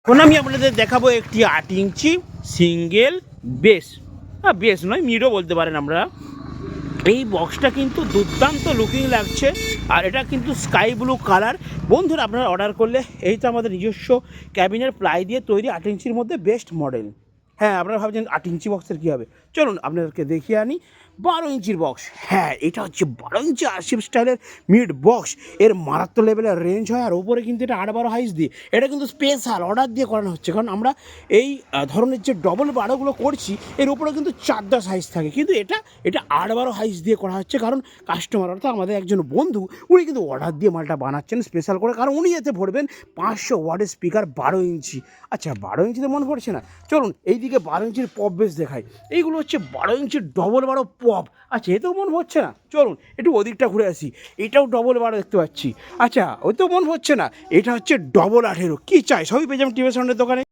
এখন আমি আপনাদের দেখাবো একটি 8 ইঞ্চি সিঙ্গেল বেস, বেস নয় মিডও বলতে পারেন আমরা। এই বক্সটা কিন্তু দুর্দান্ত লুকিং লাগছে, আর এটা কিন্তু স্কাই ব্লু কালার। বন্ধুরা আপনারা অর্ডার করলে এই তো আমাদের নিজস্ব ক্যাবিনের প্লাই দিয়ে তৈরি 8 ইঞ্চির মধ্যে বেস্ট মডেল। হ্যাঁ, আপনারা ভাবছেন 8 ইঞ্চি বক্সের কী হবে, চলুন আপনাদেরকে দেখিয়ে আনি 12 ইঞ্চির বক্স। হ্যাঁ, এটা হচ্ছে 12 ইঞ্চি আরসিএফ স্টাইলের মিড বক্স। এর মারাত্মক লেভেলের রেঞ্জ হয়, আর ওপরে কিন্তু এটা 8-12 হাইস দিয়ে, এটা কিন্তু স্পেশাল অর্ডার দিয়ে করানো হচ্ছে। কারণ আমরা এই ধরনের যে ডবল 12গুলো করছি এর উপরে কিন্তু 4-10 হাইস থাকে, কিন্তু এটা 8-12 হাইস দিয়ে করা হচ্ছে। কারণ কাস্টমার অর্থাৎ আমাদের একজন বন্ধু উনি কিন্তু অর্ডার দিয়ে মালটা বানাচ্ছেন স্পেশাল করে, কারণ উনি এতে ভরবেন 500 ওয়াটের স্পিকার 12 ইঞ্চি। আচ্ছা, 12 ইঞ্চিতে মন পড়ছে না, চলুন এইদিকে 12 ইঞ্চির পপ বেস দেখাই। এইগুলো হচ্ছে 12 ইঞ্চির ডবল 12 পপ। আচ্ছা, এতেও মন হচ্ছে না, চলুন একটু ওদিকটা ঘুরে আসি। এটাও ডবল 12 দেখতে পাচ্ছি। আচ্ছা, ওইতেও মন হচ্ছে না, এটা হচ্ছে ডবল 18। কী চাই সবই পেয়ে যাবেন টিভি সাউন্ডের দোকানে।